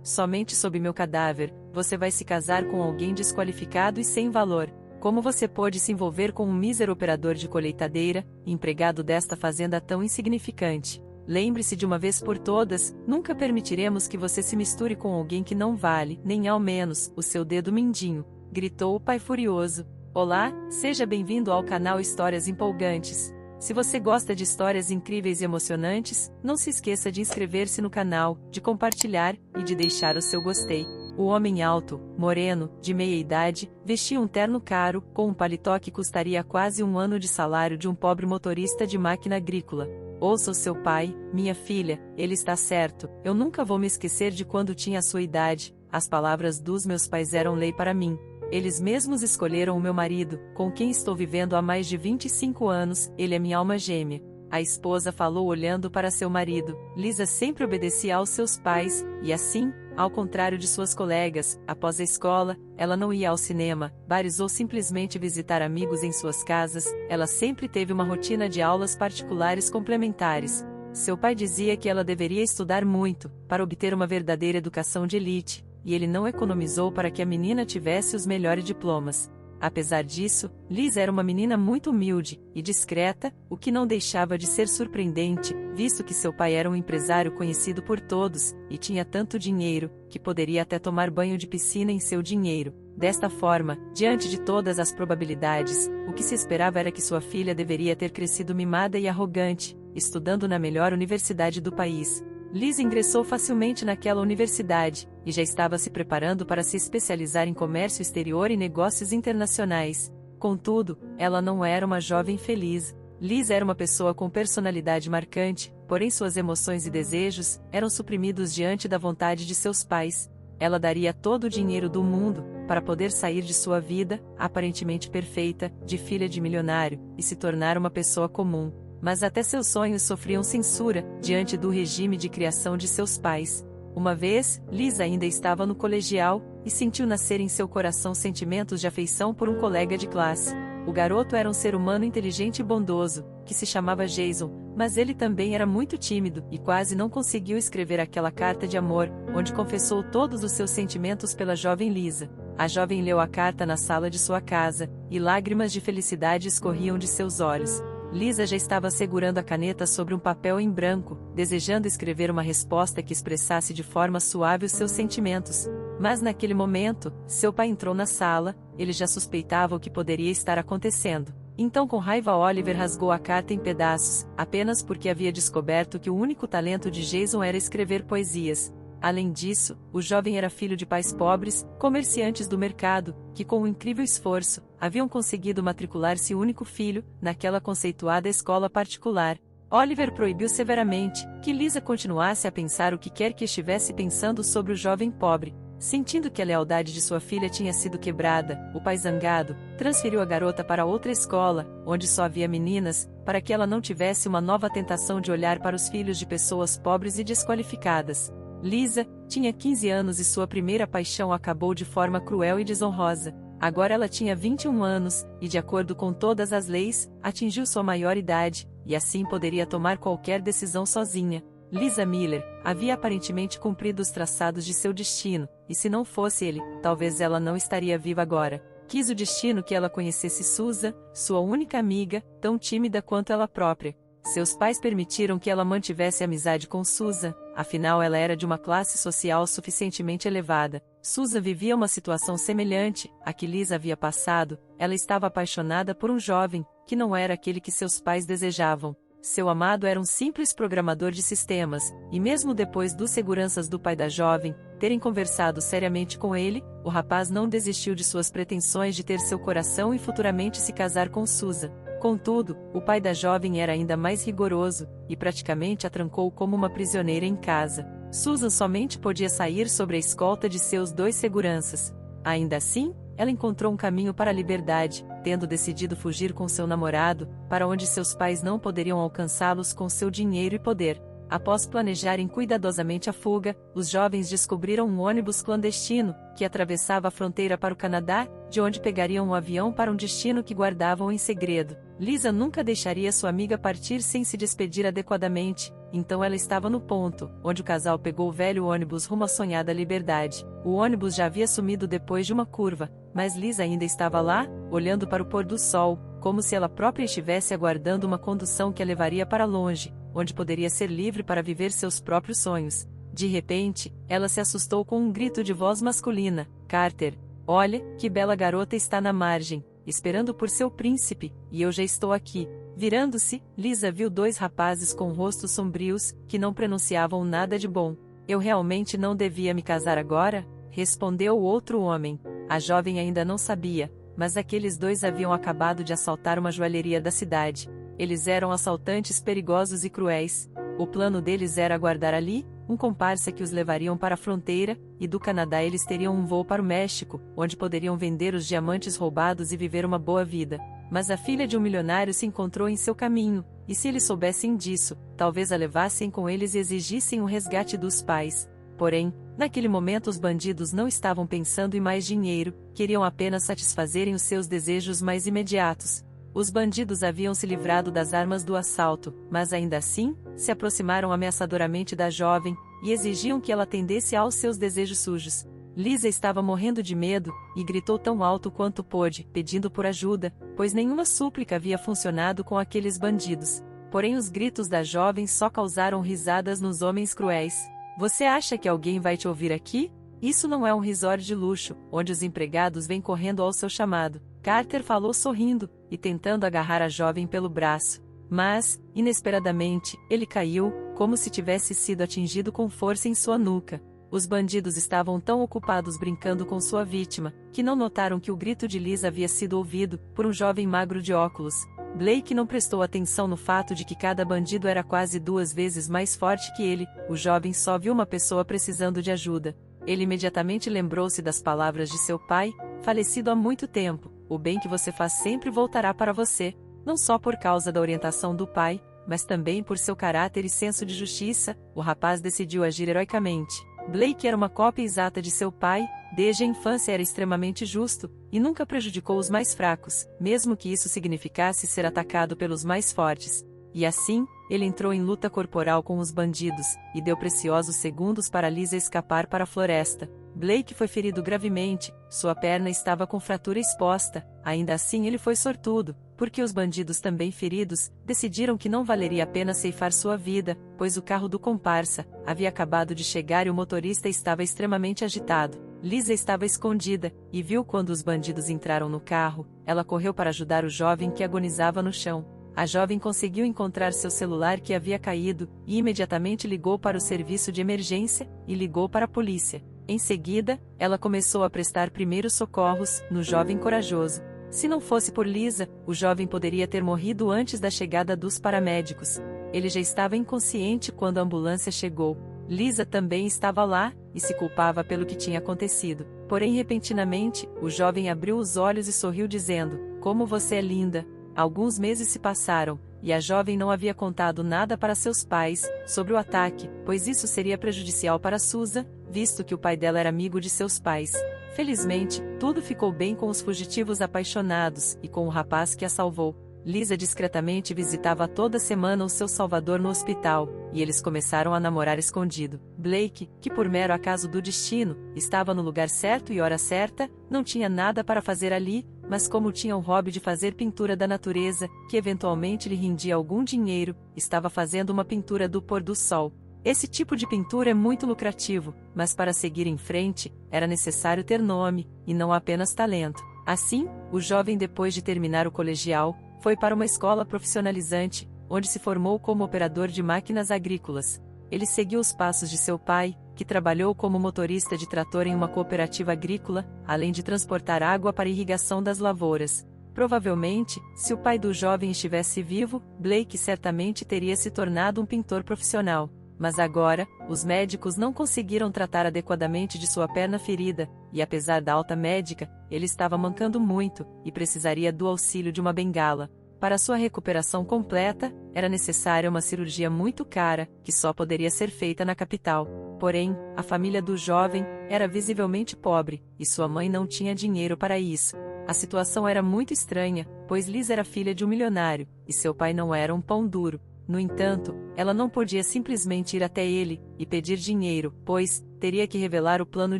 Somente sob meu cadáver, você vai se casar com alguém desqualificado e sem valor. Como você pôde se envolver com um mísero operador de colheitadeira, empregado desta fazenda tão insignificante? Lembre-se de uma vez por todas, nunca permitiremos que você se misture com alguém que não vale, nem ao menos, o seu dedo mindinho, gritou o pai furioso. Olá, seja bem-vindo ao canal Histórias Empolgantes. Se você gosta de histórias incríveis e emocionantes, não se esqueça de inscrever-se no canal, de compartilhar e de deixar o seu gostei. O homem alto, moreno, de meia idade, vestia um terno caro, com um paletó que custaria quase um ano de salário de um pobre motorista de máquina agrícola. Ouça o seu pai, minha filha, ele está certo, eu nunca vou me esquecer de quando tinha a sua idade, as palavras dos meus pais eram lei para mim. Eles mesmos escolheram o meu marido, com quem estou vivendo há mais de 25 anos, ele é minha alma gêmea. A esposa falou olhando para seu marido. Lisa sempre obedecia aos seus pais, e assim, ao contrário de suas colegas, após a escola, ela não ia ao cinema, bares ou simplesmente visitar amigos em suas casas, ela sempre teve uma rotina de aulas particulares complementares. Seu pai dizia que ela deveria estudar muito, para obter uma verdadeira educação de elite, e ele não economizou para que a menina tivesse os melhores diplomas. Apesar disso, Liz era uma menina muito humilde e discreta, o que não deixava de ser surpreendente, visto que seu pai era um empresário conhecido por todos, e tinha tanto dinheiro, que poderia até tomar banho de piscina em seu dinheiro. Desta forma, diante de todas as probabilidades, o que se esperava era que sua filha deveria ter crescido mimada e arrogante, estudando na melhor universidade do país. Liz ingressou facilmente naquela universidade, e já estava se preparando para se especializar em comércio exterior e negócios internacionais. Contudo, ela não era uma jovem feliz. Liz era uma pessoa com personalidade marcante, porém suas emoções e desejos eram suprimidos diante da vontade de seus pais. Ela daria todo o dinheiro do mundo, para poder sair de sua vida, aparentemente perfeita, de filha de milionário, e se tornar uma pessoa comum. Mas até seus sonhos sofriam censura, diante do regime de criação de seus pais. Uma vez, Liz ainda estava no colegial, e sentiu nascer em seu coração sentimentos de afeição por um colega de classe. O garoto era um ser humano inteligente e bondoso, que se chamava Jason, mas ele também era muito tímido, e quase não conseguiu escrever aquela carta de amor, onde confessou todos os seus sentimentos pela jovem Lisa. A jovem leu a carta na sala de sua casa, e lágrimas de felicidade escorriam de seus olhos. Lisa já estava segurando a caneta sobre um papel em branco, desejando escrever uma resposta que expressasse de forma suave os seus sentimentos. Mas naquele momento, seu pai entrou na sala, ele já suspeitava o que poderia estar acontecendo. Então com raiva Oliver rasgou a carta em pedaços, apenas porque havia descoberto que o único talento de Jason era escrever poesias. Além disso, o jovem era filho de pais pobres, comerciantes do mercado, que com um incrível esforço, haviam conseguido matricular seu único filho, naquela conceituada escola particular. Oliver proibiu severamente que Lisa continuasse a pensar o que quer que estivesse pensando sobre o jovem pobre. Sentindo que a lealdade de sua filha tinha sido quebrada, o pai zangado, transferiu a garota para outra escola, onde só havia meninas, para que ela não tivesse uma nova tentação de olhar para os filhos de pessoas pobres e desqualificadas. Lisa tinha 15 anos e sua primeira paixão acabou de forma cruel e desonrosa. Agora ela tinha 21 anos, e de acordo com todas as leis, atingiu sua maioridade, e assim poderia tomar qualquer decisão sozinha. Lisa Miller havia aparentemente cumprido os traçados de seu destino, e se não fosse ele, talvez ela não estaria viva agora. Quis o destino que ela conhecesse Susan, sua única amiga, tão tímida quanto ela própria. Seus pais permitiram que ela mantivesse amizade com Susan, afinal ela era de uma classe social suficientemente elevada. Susan vivia uma situação semelhante à que Liz havia passado, ela estava apaixonada por um jovem, que não era aquele que seus pais desejavam. Seu amado era um simples programador de sistemas, e mesmo depois dos seguranças do pai da jovem terem conversado seriamente com ele, o rapaz não desistiu de suas pretensões de ter seu coração e futuramente se casar com Susan. Contudo, o pai da jovem era ainda mais rigoroso, e praticamente a trancou como uma prisioneira em casa. Susan somente podia sair sob a escolta de seus 2 seguranças. Ainda assim, ela encontrou um caminho para a liberdade, tendo decidido fugir com seu namorado, para onde seus pais não poderiam alcançá-los com seu dinheiro e poder. Após planejarem cuidadosamente a fuga, os jovens descobriram um ônibus clandestino, que atravessava a fronteira para o Canadá, de onde pegariam um avião para um destino que guardavam em segredo. Lisa nunca deixaria sua amiga partir sem se despedir adequadamente, então ela estava no ponto, onde o casal pegou o velho ônibus rumo à sonhada liberdade. O ônibus já havia sumido depois de uma curva, mas Lisa ainda estava lá, olhando para o pôr do sol, como se ela própria estivesse aguardando uma condução que a levaria para longe, onde poderia ser livre para viver seus próprios sonhos. De repente, ela se assustou com um grito de voz masculina. Carter, olha, que bela garota está na margem, esperando por seu príncipe, e eu já estou aqui. Virando-se, Lisa viu dois rapazes com rostos sombrios, que não pronunciavam nada de bom. Eu realmente não devia me casar agora? Respondeu o outro homem. A jovem ainda não sabia, mas aqueles dois haviam acabado de assaltar uma joalheria da cidade. Eles eram assaltantes perigosos e cruéis. O plano deles era aguardar ali um comparsa que os levariam para a fronteira, e do Canadá eles teriam um voo para o México, onde poderiam vender os diamantes roubados e viver uma boa vida. Mas a filha de um milionário se encontrou em seu caminho, e se eles soubessem disso, talvez a levassem com eles e exigissem o resgate dos pais. Porém, naquele momento os bandidos não estavam pensando em mais dinheiro, queriam apenas satisfazerem os seus desejos mais imediatos. Os bandidos haviam se livrado das armas do assalto, mas ainda assim, se aproximaram ameaçadoramente da jovem, e exigiam que ela atendesse aos seus desejos sujos. Lisa estava morrendo de medo, e gritou tão alto quanto pôde, pedindo por ajuda, pois nenhuma súplica havia funcionado com aqueles bandidos. Porém os gritos da jovem só causaram risadas nos homens cruéis. Você acha que alguém vai te ouvir aqui? Isso não é um resort de luxo, onde os empregados vêm correndo ao seu chamado. Carter falou sorrindo, e tentando agarrar a jovem pelo braço. Mas, inesperadamente, ele caiu, como se tivesse sido atingido com força em sua nuca. Os bandidos estavam tão ocupados brincando com sua vítima, que não notaram que o grito de Lisa havia sido ouvido por um jovem magro de óculos. Blake não prestou atenção no fato de que cada bandido era quase 2 vezes mais forte que ele. O jovem só viu uma pessoa precisando de ajuda. Ele imediatamente lembrou-se das palavras de seu pai, falecido há muito tempo: o bem que você faz sempre voltará para você, não só por causa da orientação do pai, mas também por seu caráter e senso de justiça. O rapaz decidiu agir heroicamente. Blake era uma cópia exata de seu pai, desde a infância era extremamente justo, e nunca prejudicou os mais fracos, mesmo que isso significasse ser atacado pelos mais fortes. E assim, ele entrou em luta corporal com os bandidos, e deu preciosos segundos para Lisa escapar para a floresta. Blake foi ferido gravemente, sua perna estava com fratura exposta, ainda assim ele foi sortudo, porque os bandidos também feridos, decidiram que não valeria a pena ceifar sua vida, pois o carro do comparsa havia acabado de chegar e o motorista estava extremamente agitado. Lisa estava escondida, e viu quando os bandidos entraram no carro. Ela correu para ajudar o jovem que agonizava no chão. A jovem conseguiu encontrar seu celular que havia caído, e imediatamente ligou para o serviço de emergência, e ligou para a polícia. Em seguida, ela começou a prestar primeiros socorros no jovem corajoso. Se não fosse por Lisa, o jovem poderia ter morrido antes da chegada dos paramédicos. Ele já estava inconsciente quando a ambulância chegou. Lisa também estava lá, e se culpava pelo que tinha acontecido. Porém, repentinamente, o jovem abriu os olhos e sorriu dizendo: "Como você é linda!" Alguns meses se passaram, e a jovem não havia contado nada para seus pais sobre o ataque, pois isso seria prejudicial para Susan, visto que o pai dela era amigo de seus pais. Felizmente, tudo ficou bem com os fugitivos apaixonados, e com o rapaz que a salvou. Lisa discretamente visitava toda semana o seu salvador no hospital, e eles começaram a namorar escondido. Blake, que por mero acaso do destino, estava no lugar certo e hora certa, não tinha nada para fazer ali, mas como tinha o hobby de fazer pintura da natureza, que eventualmente lhe rendia algum dinheiro, estava fazendo uma pintura do pôr do sol. Esse tipo de pintura é muito lucrativo, mas para seguir em frente, era necessário ter nome, e não apenas talento. Assim, o jovem, depois de terminar o colegial, foi para uma escola profissionalizante, onde se formou como operador de máquinas agrícolas. Ele seguiu os passos de seu pai, que trabalhou como motorista de trator em uma cooperativa agrícola, além de transportar água para a irrigação das lavouras. Provavelmente, se o pai do jovem estivesse vivo, Blake certamente teria se tornado um pintor profissional. Mas agora, os médicos não conseguiram tratar adequadamente de sua perna ferida, e apesar da alta médica, ele estava mancando muito, e precisaria do auxílio de uma bengala. Para sua recuperação completa, era necessária uma cirurgia muito cara, que só poderia ser feita na capital. Porém, a família do jovem era visivelmente pobre, e sua mãe não tinha dinheiro para isso. A situação era muito estranha, pois Liz era filha de um milionário, e seu pai não era um pão duro. No entanto, ela não podia simplesmente ir até ele e pedir dinheiro, pois teria que revelar o plano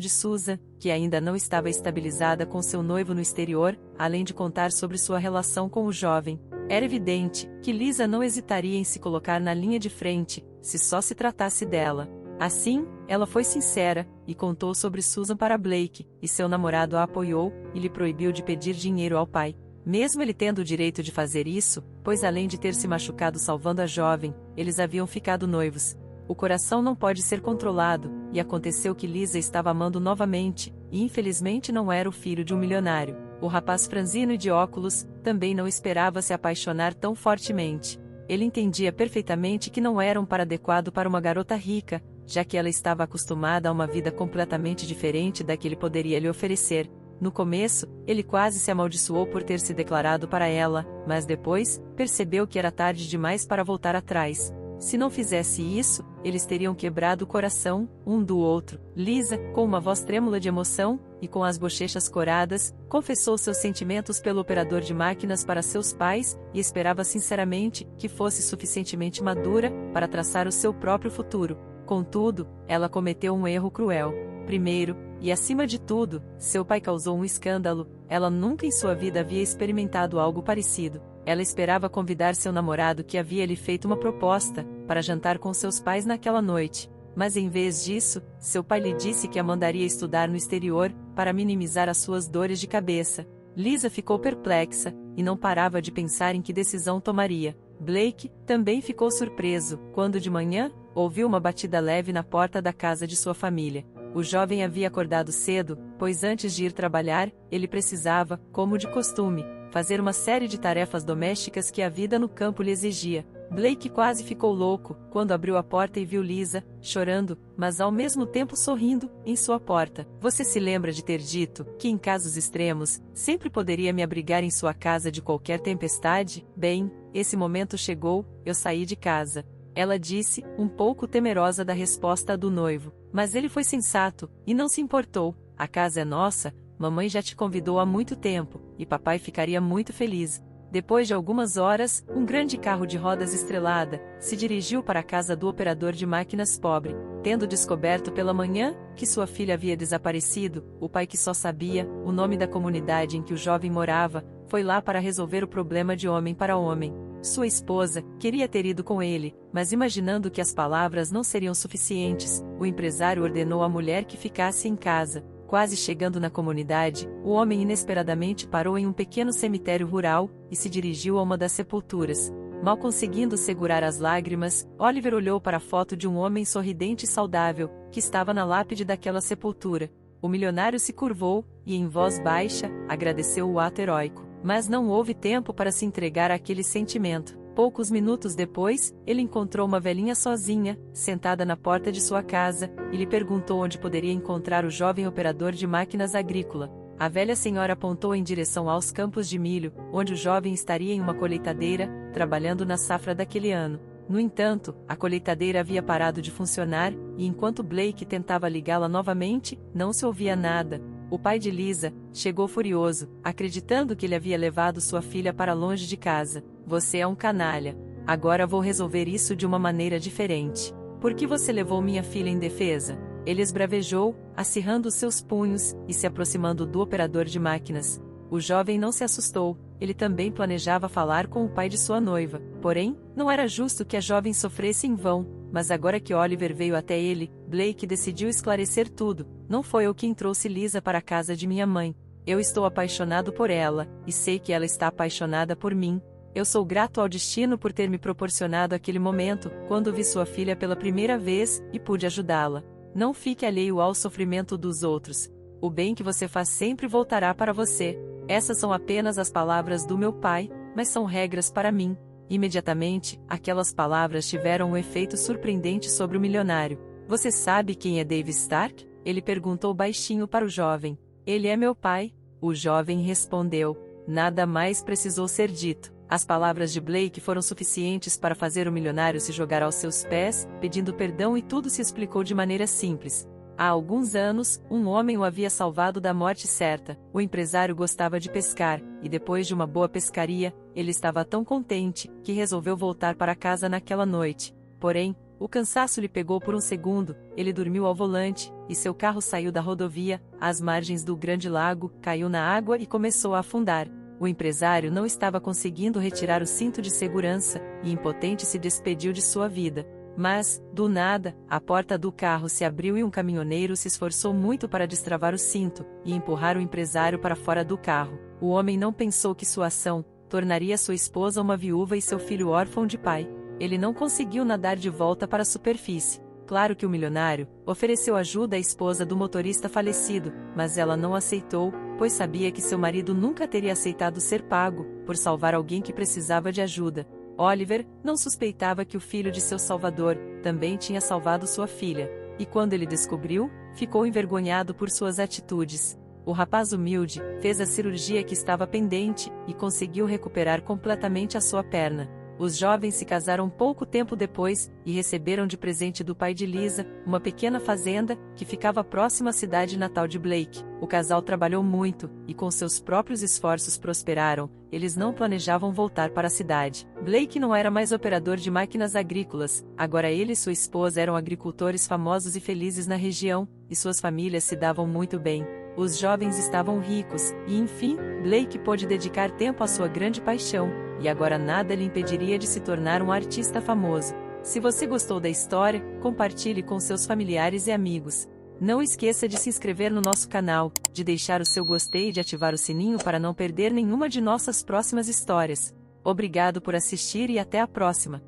de Susan, que ainda não estava estabilizada com seu noivo no exterior, além de contar sobre sua relação com o jovem. Era evidente que Lisa não hesitaria em se colocar na linha de frente, se só se tratasse dela. Assim, ela foi sincera e contou sobre Susan para Blake, e seu namorado a apoiou e lhe proibiu de pedir dinheiro ao pai. Mesmo ele tendo o direito de fazer isso, pois além de ter se machucado salvando a jovem, eles haviam ficado noivos. O coração não pode ser controlado, e aconteceu que Lisa estava amando novamente, e infelizmente não era o filho de um milionário. O rapaz franzino e de óculos também não esperava se apaixonar tão fortemente. Ele entendia perfeitamente que não era um par adequado para uma garota rica, já que ela estava acostumada a uma vida completamente diferente da que ele poderia lhe oferecer. No começo, ele quase se amaldiçoou por ter se declarado para ela, mas depois, percebeu que era tarde demais para voltar atrás. Se não fizesse isso, eles teriam quebrado o coração, um do outro. Lisa, com uma voz trêmula de emoção, e com as bochechas coradas, confessou seus sentimentos pelo operador de máquinas para seus pais, e esperava sinceramente que fosse suficientemente madura para traçar o seu próprio futuro. Contudo, ela cometeu um erro cruel. Primeiro, e acima de tudo, seu pai causou um escândalo. Ela nunca em sua vida havia experimentado algo parecido. Ela esperava convidar seu namorado, que havia lhe feito uma proposta, para jantar com seus pais naquela noite. Mas em vez disso, seu pai lhe disse que a mandaria estudar no exterior, para minimizar as suas dores de cabeça. Lisa ficou perplexa, e não parava de pensar em que decisão tomaria. Blake também ficou surpreso, quando de manhã, ouviu uma batida leve na porta da casa de sua família. O jovem havia acordado cedo, pois antes de ir trabalhar, ele precisava, como de costume, fazer uma série de tarefas domésticas que a vida no campo lhe exigia. Blake quase ficou louco quando abriu a porta e viu Lisa, chorando, mas ao mesmo tempo sorrindo, em sua porta. Você se lembra de ter dito que em casos extremos, sempre poderia me abrigar em sua casa de qualquer tempestade? Bem, esse momento chegou, eu saí de casa. Ela disse, um pouco temerosa da resposta do noivo. Mas ele foi sensato, e não se importou. A casa é nossa, mamãe já te convidou há muito tempo, e papai ficaria muito feliz. Depois de algumas horas, um grande carro de rodas estrelada se dirigiu para a casa do operador de máquinas pobre. Tendo descoberto pela manhã que sua filha havia desaparecido, o pai, que só sabia o nome da comunidade em que o jovem morava, foi lá para resolver o problema de homem para homem. Sua esposa queria ter ido com ele, mas imaginando que as palavras não seriam suficientes, o empresário ordenou à mulher que ficasse em casa. Quase chegando na comunidade, o homem inesperadamente parou em um pequeno cemitério rural e se dirigiu a uma das sepulturas. Mal conseguindo segurar as lágrimas, Oliver olhou para a foto de um homem sorridente e saudável, que estava na lápide daquela sepultura. O milionário se curvou e, em voz baixa, agradeceu o ato heróico. Mas não houve tempo para se entregar àquele sentimento. Poucos minutos depois, ele encontrou uma velhinha sozinha, sentada na porta de sua casa, e lhe perguntou onde poderia encontrar o jovem operador de máquinas agrícola. A velha senhora apontou em direção aos campos de milho, onde o jovem estaria em uma colheitadeira, trabalhando na safra daquele ano. No entanto, a colheitadeira havia parado de funcionar, e enquanto Blake tentava ligá-la novamente, não se ouvia nada. O pai de Lisa chegou furioso, acreditando que ele havia levado sua filha para longe de casa. Você é um canalha. Agora vou resolver isso de uma maneira diferente. Por que você levou minha filha indefesa? Ele esbravejou, acirrando seus punhos e se aproximando do operador de máquinas. O jovem não se assustou, ele também planejava falar com o pai de sua noiva. Porém, não era justo que a jovem sofresse em vão, mas agora que Oliver veio até ele, Blake decidiu esclarecer tudo. Não foi eu quem trouxe Lisa para a casa de minha mãe. Eu estou apaixonado por ela, e sei que ela está apaixonada por mim. Eu sou grato ao destino por ter me proporcionado aquele momento, quando vi sua filha pela primeira vez, e pude ajudá-la. Não fique alheio ao sofrimento dos outros. O bem que você faz sempre voltará para você. Essas são apenas as palavras do meu pai, mas são regras para mim. Imediatamente, aquelas palavras tiveram um efeito surpreendente sobre o milionário. Você sabe quem é Dave Stark? Ele perguntou baixinho para o jovem. Ele é meu pai. O jovem respondeu. Nada mais precisou ser dito. As palavras de Blake foram suficientes para fazer o milionário se jogar aos seus pés, pedindo perdão, e tudo se explicou de maneira simples. Há alguns anos, um homem o havia salvado da morte certa. O empresário gostava de pescar, e depois de uma boa pescaria, ele estava tão contente, que resolveu voltar para casa naquela noite. Porém, o cansaço lhe pegou por um segundo, ele dormiu ao volante, e seu carro saiu da rodovia, às margens do grande lago, caiu na água e começou a afundar. O empresário não estava conseguindo retirar o cinto de segurança, e impotente se despediu de sua vida. Mas, do nada, a porta do carro se abriu e um caminhoneiro se esforçou muito para destravar o cinto, e empurrar o empresário para fora do carro. O homem não pensou que sua ação tornaria sua esposa uma viúva e seu filho órfão de pai. Ele não conseguiu nadar de volta para a superfície. Claro que o milionário ofereceu ajuda à esposa do motorista falecido, mas ela não aceitou, pois sabia que seu marido nunca teria aceitado ser pago por salvar alguém que precisava de ajuda. Oliver não suspeitava que o filho de seu salvador também tinha salvado sua filha, e quando ele descobriu, ficou envergonhado por suas atitudes. O rapaz humilde fez a cirurgia que estava pendente e conseguiu recuperar completamente a sua perna. Os jovens se casaram pouco tempo depois e receberam de presente do pai de Lisa uma pequena fazenda que ficava próxima à cidade natal de Blake. O casal trabalhou muito e com seus próprios esforços prosperaram. Eles não planejavam voltar para a cidade. Blake não era mais operador de máquinas agrícolas, agora ele e sua esposa eram agricultores famosos e felizes na região, e suas famílias se davam muito bem. Os jovens estavam ricos, e enfim, Blake pôde dedicar tempo à sua grande paixão, e agora nada lhe impediria de se tornar um artista famoso. Se você gostou da história, compartilhe com seus familiares e amigos. Não esqueça de se inscrever no nosso canal, de deixar o seu gostei e de ativar o sininho para não perder nenhuma de nossas próximas histórias. Obrigado por assistir e até a próxima!